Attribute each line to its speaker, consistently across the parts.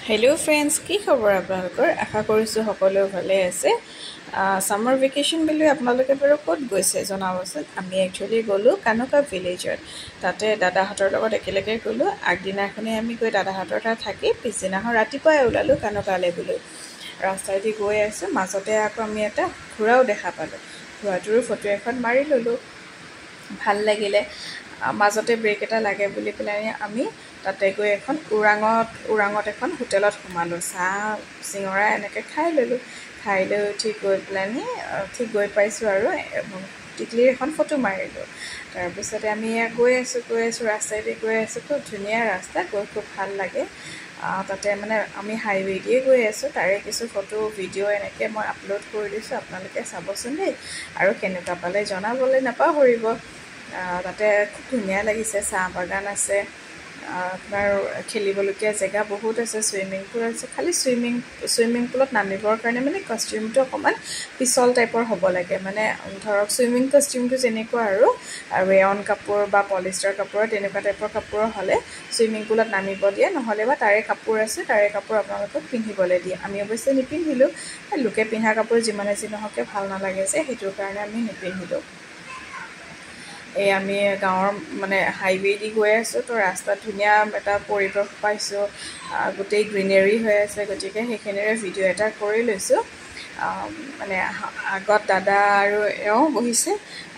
Speaker 1: hello friends की खबर आपलोकर आशा करिसु सकलो भाले आछे समर वेकेशन बिलु आपनालोके बारु कत गइसे जनाबोसन आमी एक्चुअली गलो कानुका विलेजर ताते दादाहतर लगत एकेलगे गलो আগদিনাখনে आमी गय दादाहतर ता थाकी पिछदिनाखन रातिपुवाই ओलालो कानुकाले बुलु रास्तायदि गय आछो माजते आको आमी एटा घोराও দেখা पालो घोराटोर फटो এখন मारि ललो ভাল লাগিলে মাজতে ব্ৰেক এটা লাগে বুলি প্লানি আমি তাতে গৈ এখন উৰাঙত এখন হোটেলত সোমালো চাহ সিঙৰা এনেকে খাই ললো খাই লৈ ঠিক গৈ প্লানি ঠিক গৈ পাইছো আৰু টিকলিৰ এখন ফটো মাৰিলো তাৰ পিছতে আমি গৈ আছো ৰাস্তাইদি গৈ আছো খুব ধুনীয়া ৰাস্তা গৈ খুব ভাল লাগে তাতে মানে আমি হাইৱে দিয়ে গৈ আছো তাৰে কিছু ফটো ভিডিঅ' এনেকে মই আপলোড কৰি দিছো আপোনালোকে চাবচোন দেই আৰু কেনেকুৱা পালে জনাবলৈ নাপাহৰিব তাতে খুব ধুনীয়া লাগিছে চাহ বাগান আছে আপোনাৰ খেলিবলগীয়া জেগা বহুত আছে সুইমিং পুল আছে খালি সুইমিং পুলত নামিবৰ কাৰণে মানে কস্টিউমটো অকমান পিছল টাইপৰ হ'ব লাগে মানে ধৰক সুইমিং কস্টিউমটো যেনেকুৱা আৰু ৰেয়ন কাপোৰ বা পলিষ্টাৰ কাপোৰ তেনেকুৱা টাইপৰ কাপোৰ হ'লে সুইমিং পুলত নামিব দিয়ে নহলে বা তাৰে কাপোৰ আছে তাৰে কাপোৰ আপোনালোকক পিন্ধিবলৈ দিয়ে আমি অৱশ্যে নিপিন্ধিলো লোকে পিন্ধা কাপোৰ যিমানে যি নহকে ভাল নালাগে যে হেতুৰ কাৰণে আমি নিপিন্ধিলো এই আমি গাঁৱৰ মানে হাইৱে দি গৈ আছো তো ৰাস্তা ধুনীয়া এটা পৰিৱেশ পাইছো গোটেই গ্ৰীনাৰী হৈ আছে গতিকে সেইখিনিৰে ভিডিঅ' এটা কৰি লৈছো মানে আগত দাদা আৰু এওঁ বহিছে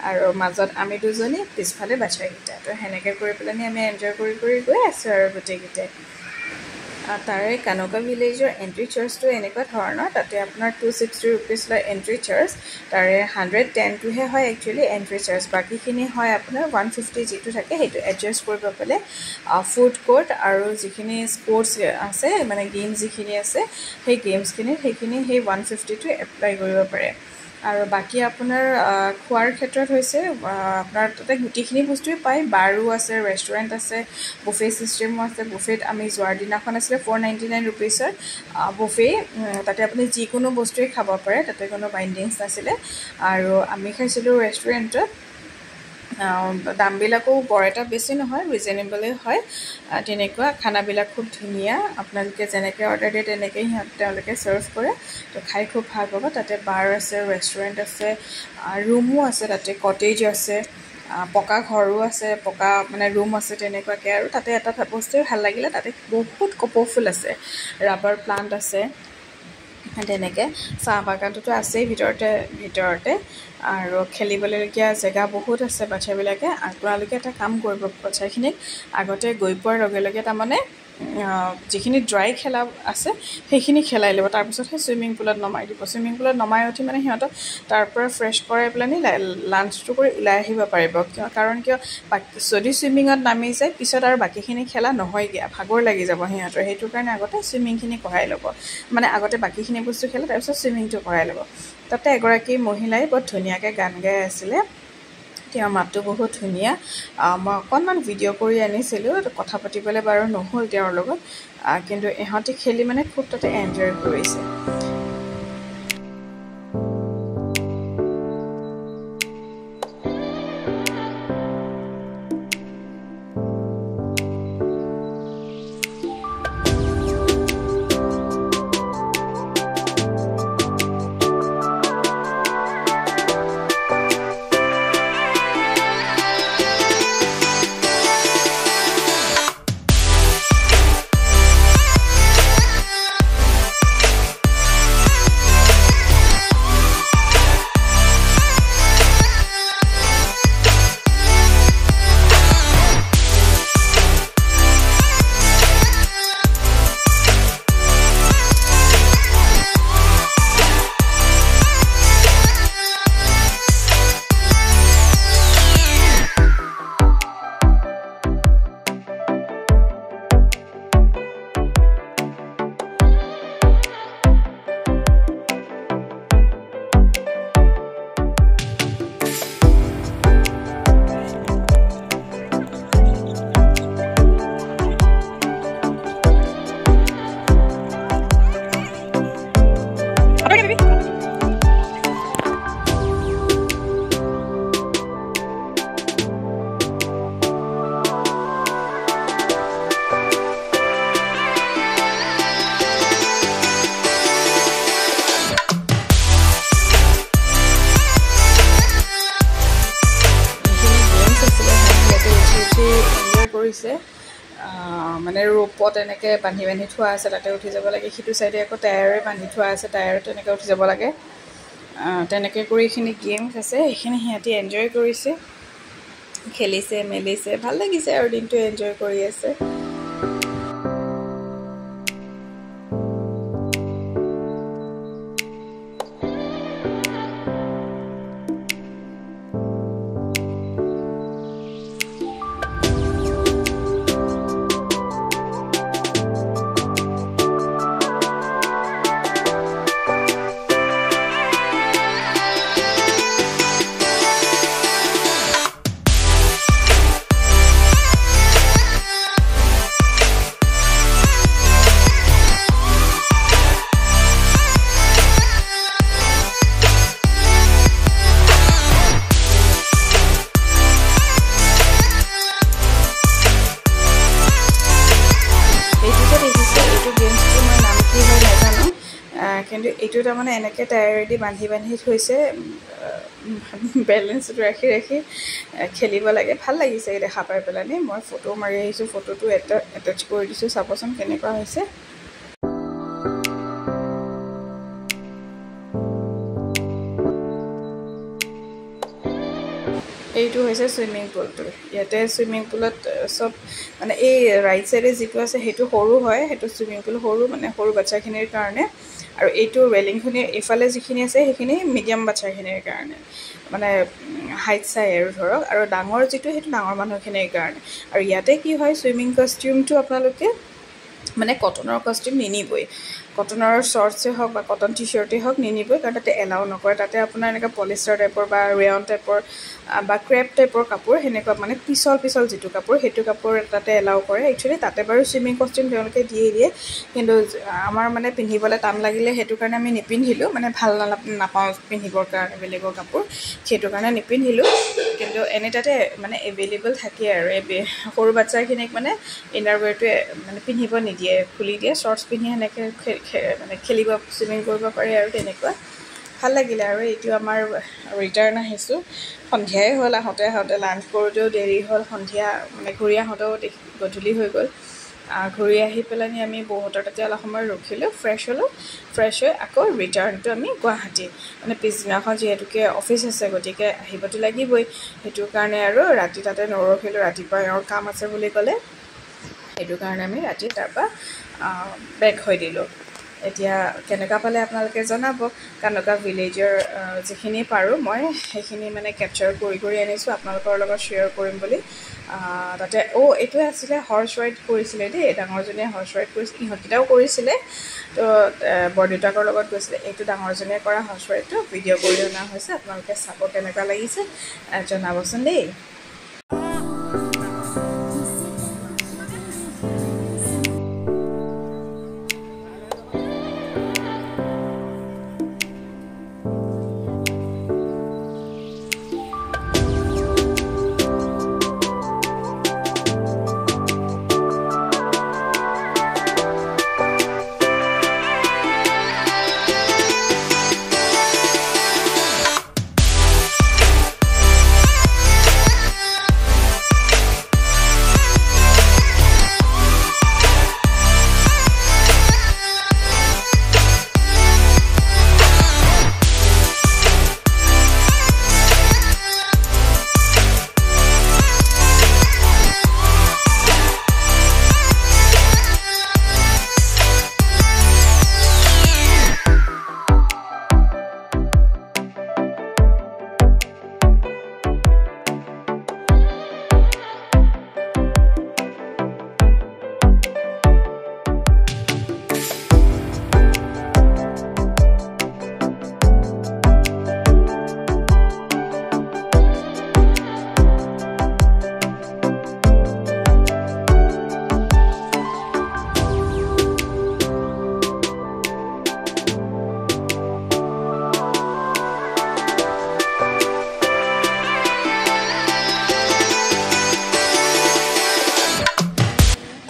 Speaker 1: আৰু মাজত আমি দুজনী পিছফালে বাচ্চাকেইটা তো হেনেকে কৰি পেলানি আমি এনজয় কৰি গৈ আছো আৰু গোটেইকেইটা তাৰে কানুকা ভিলেজৰ এন্ট্ৰি চাৰ্জটো এনেকুৱা ধৰণৰ তাতে আপোনাৰ 260 रुपीस লয় এন্ট্ৰি চাৰ্জ তাৰে 110 টোহে হয় একচুয়ালি এন্ট্ৰি চাৰ্জ বাকিখিনি হয় আপোনাৰ 150 যিটো থাকে হেতু এডজাস্ট কৰিব পালে ফুড কোৰ্ট আৰু যিখিনি স্পৰ্টছ আছে মানে গেম যিখিনি আছে সেই গেমছখিনি সেইখিনি সেই 150 টো এপ্লাই কৰিব পাৰে আৰু বাকি আপোনাৰ খোৱাৰ ক্ষেত্ৰত হৈছে আপোনাৰ তাতে গুটিখিনি বস্তুই পায় বাৰো আছে ৰেষ্টুৰেন্ট আছে বুফে সিস্টেম আছে বুফেত আমি যোৱাৰ দিনাখন আছে 499 रुपीसৰ বুফে তাতে আপুনি যিকোনো বস্তুই খাব পাৰে তাতে কোনো বাইন্ডিংছ নাছিলে আৰু আমি খাইছিলো ৰেষ্টুৰেন্টত দামবিলাকো বৰ এটা বেছি নহয় ৰিজনেবল হয় তেনেকুৱা খানাবিলাক খুব ধুনীয়া আপোনালোকে যেনেকৈ অৰ্ডাৰ দিয়ে তেনেকৈ তেওঁলোকে সাৰ্ভ কৰে তো খাই খুব ভাল পাব তাতে বাৰ আছে ৰেষ্টুৰেন্ট আছে ৰুমো আছে তাতে কটেজ আছে পকা ঘৰো আছে পকা মানে ৰুম আছে তেনেকুৱাকে আৰু তাতে এটা বস্তু ভাল লাগিলে তাতে বহুত কপৌ ফুল আছে ৰাবাৰ প্লান্ট আছে তেনেকে চাহ বাগানটো আছে ভিতৰতে আৰু খেলিবলগীয়া জেগা বহুত আছে বাচ্চাবিলাকে আপোনালোকে এটা কাম কৰিব বাচ্চাখিনিক আগতে গৈ পোৱাৰ লগে লগে তাৰমানে যিখিনি ড্ৰাই খেলা আছে সেইখিনি খেলাই লব তাৰ পিছতহে সুইমিং পুলত নমাই দিব সুইমিং পুলত নমাই উঠি মানে সিহঁত তাৰ পৰা ফ্ৰেছ কৰাই প্লানি লাঞ্চটো কৰি ওলাই আহিব পাৰিব কাৰণ কিয় যদি সুইমিঙত নামি যায় পিছত আৰু বাকিখিনি খেলা নহয়গে ভাগৰ লাগি যাব সিহঁতৰ হেতু কাৰণে আগতে সুইমিংখিনি কৰাই ল'ব মানে আগতে বাকিখিনি বস্তু খেলা তাৰ পিছত সুইমিংটো কৰাই ল'ব তাতে এগৰাকী মহিলাই বহুত ধুনীয়াকৈ গান গাই আছিলে তেওঁৰ মাতটো বহুত ধুনীয়া মই অকণমান ভিডিঅ' কৰি আনিছিলোঁ কথা পাতিবলৈ বাৰু নহ'ল তেওঁৰ লগত কিন্তু ইহঁতে খেলি মানে খুব তাতে এনজয় কৰিছে কৰিছে মানে ৰোপত এনেকৈ বান্ধি বান্ধি থোৱা আছে তাতে উঠি যাব লাগে সিটো চাইডে আকৌ টায়াৰে বান্ধি থোৱা আছে টায়াৰত তেনেকৈ উঠি যাব লাগে তেনেকৈ কৰি এইখিনি গেমছ আছে সেইখিনি সিহঁতি এনজয় কৰিছে খেলিছে মেলিছে ভাল লাগিছে আৰু দিনটো এনজয় কৰি আছে কিন্তু এইটো তাৰমানে এনেকৈ টায়াৰেদি বান্ধি বান্ধি থৈছে বেলেঞ্চটো ৰাখি ৰাখি খেলিব লাগে ভাল লাগিছে দেখা পাই পেলানি মই ফটো মাৰি আহিছোঁ ফটোটো এটাচ কৰি দিছোঁ চাবচোন কেনেকুৱা হৈছে এইটো হৈছে ছুইমিং পুলটো ইয়াতে ছুইমিং পুলত চব মানে এই ৰাইট চাইডে যিটো আছে সেইটো সৰু হয় সেইটো ছুইমিং পুল সৰু মানে সৰু বাচ্চাখিনিৰ কাৰণে আৰু এইটো ৰেলিংখিনি এইফালে যিখিনি আছে সেইখিনি মিডিয়াম বাচ্চাখিনিৰ কাৰণে মানে হাইট চাই আৰু ধৰক আৰু ডাঙৰ যিটো সেইটো ডাঙৰ মানুহখিনিৰ কাৰণে আৰু ইয়াতে কি হয় ছুইমিং কষ্টিউমটো আপোনালোকে মানে কটনৰ কষ্টিউম নিনিবই কটনৰ শ্বৰ্টছেই হওক বা কটন টি শ্বাৰ্টেই হওক নিনিবই কাৰণ তাতে এলাউ নকৰে তাতে আপোনাৰ এনেকৈ পলিষ্টাৰ টাইপৰ বা ৰেয়ন টাইপৰ বা ক্ৰেপ টাইপৰ কাপোৰ সেনেকুৱা মানে পিছল পিছল যিটো কাপোৰ সেইটো কাপোৰ তাতে এলাউ কৰে একচুৱেলি তাতে বাৰু ছুইমিং কষ্টিউম তেওঁলোকে দিয়ে কিন্তু আমাৰ মানে পিন্ধিবলৈ টান লাগিলে সেইটো কাৰণে আমি নিপিন্ধিলোঁ মানে ভাল নাপাওঁ পিন্ধিবৰ কাৰণে বেলেগৰ কাপোৰ সেইটো কাৰণে নিপিন্ধিলোঁ কিন্তু এনে তাতে মানে এভেইলেবল থাকে আৰু সৰু বাচ্চাখিনিক মানে ইনাৰৱেৰটোৱে মানে পিন্ধিব নিদিয়ে খুলি দিয়ে শ্বৰ্টছ পিন্ধি সেনেকৈ মানে খেলিব ছুইমিং কৰিব পাৰে আৰু তেনেকুৱা ভাল লাগিলে আৰু এইটো আমাৰ ৰিটাৰ্ণ আহিছোঁ সন্ধিয়াই হ'ল আহোঁতে লাঞ্চ কৰোঁতেও দেৰি হ'ল সন্ধিয়া মানে ঘূৰি আহোঁতেও গধূলি হৈ গ'ল ঘূৰি আহি পেলাই আমি বৌহঁতৰ তাতে অলপ সময় ৰখিলোঁ ফ্ৰেছ হ'লোঁ ফ্ৰেছ হৈ আকৌ ৰিটাৰ্ণটো আমি গুৱাহাটী মানে পিছদিনাখন যিহেতুকে অফিচ আছে গতিকে আহিবতো লাগিবই সেইটো কাৰণে আৰু ৰাতি তাতে নৰখিলোঁ ৰাতিপুৱা এওঁৰ কাম আছে বুলি ক'লে সেইটো কাৰণে আমি ৰাতি তাৰপৰা বেক হৈ দিলোঁ এতিয়া কেনেকুৱা পালে আপোনালোকে জনাব কানুকা ভিলেজৰ যিখিনি পাৰোঁ মই সেইখিনি মানে কেপচাৰ কৰি আনিছোঁ আপোনালোকৰ লগত শ্বেয়াৰ কৰিম বুলি তাতে এইটোৱে আছিলে হৰ্চ ৰাইড কৰিছিলে দেই ডাঙৰজনীয়ে হৰ্চ ৰাইড কৰিছিলে ইহঁতকেইটাও কৰিছিলে তো বৰদেউতাকৰ লগত গৈছিলে এইটো ডাঙৰজনীয়ে কৰা হৰ্চ ৰাইডটো ভিডিঅ' কৰি অনা হৈছে আপোনালোকে চাব কেনেকুৱা লাগিছে জনাবচোন দেই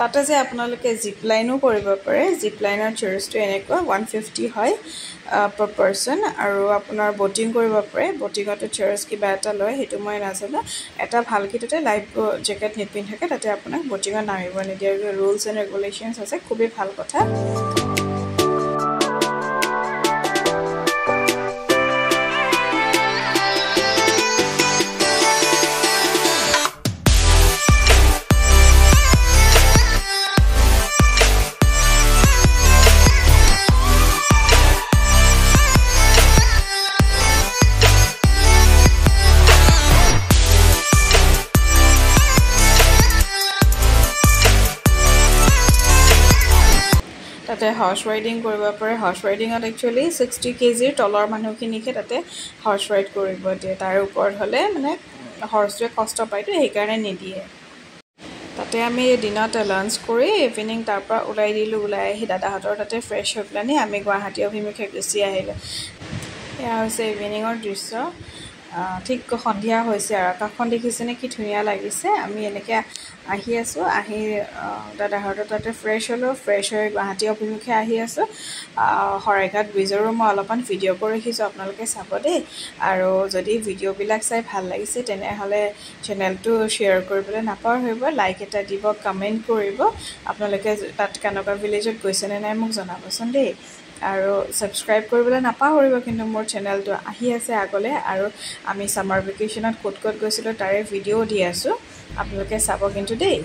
Speaker 1: তাতে যে আপোনালোকে জিপ লাইনো কৰিব পাৰে জিপ লাইনৰ চাৰ্জটো এনেকুৱা 150 হয় per person আৰু আপোনাৰ বটিং কৰিব পাৰে বটিঙতো চাৰ্জ কিবা এটা লয় সেইটো মই নাজানো এটা ভালকৈ তাতে লাইফ জেকেট নিপিন্ধাকে তাতে আপোনাক বটিঙত নামিব নিদিয়ে ৰুলছ এণ্ড ৰেগুলেশ্যনছ আছে খুবেই ভাল কথা তাতে হৰ্চ ৰাইডিং কৰিব পাৰে হৰ্চ ৰাইডিঙত একচুৱেলি 60 কেজিৰ তলৰ মানুহখিনিকে তাতে হৰ্চ ৰাইড কৰিব দিয়ে তাৰ ওপৰত হ'লে মানে হৰ্চটোৱে কষ্ট পায়তো সেইকাৰণে নিদিয়ে তাতে আমি দিনত লাঞ্চ কৰি ইভিনিং তাৰ পৰা ওলাই দিলোঁ ওলাই আহি দাদাহঁতৰ তাতে ফ্ৰেছ হৈ পেলানি আমি গুৱাহাটী অভিমুখে গুচি আহিলোঁ এয়া হৈছে ইভিনিঙৰ দৃশ্য ঠিক সন্ধিয়া হৈছে আৰু আকাশখন দেখিছেনে কি ধুনীয়া লাগিছে আমি এনেকৈ আহি আছোঁ আহি দাদাহঁতৰ তাতে ফ্ৰেছ হ'লোঁ ফ্ৰেছ হৈ গুৱাহাটী অভিমুখে আহি আছোঁ শৰাইঘাট ব্ৰিজৰো মই অলপমান ভিডিঅ' কৰি ৰাখিছোঁ আপোনালোকে চাব দেই আৰু যদি ভিডিঅ'বিলাক চাই ভাল লাগিছে তেনেহ'লে চেনেলটো শ্বেয়াৰ কৰিবলৈ নাপাহৰিব লাইক এটা দিব কমেণ্ট কৰিব আপোনালোকে তাত কানকা ভিলেজত গৈছেনে নাই মোক জনাবচোন দেই আৰু সাবস্ক্ৰাইব কৰিবলৈ নাপাহৰিব কিন্তু মোৰ চেনেলটো আহি আছে আগলৈ আৰু আমি সামাৰ ভেকেশ্যনত ক'ত ক'ত গৈছিলোঁ তাৰে ভিডিঅ' দি আছোঁ আপোনালোকে চাব কিন্তু দেই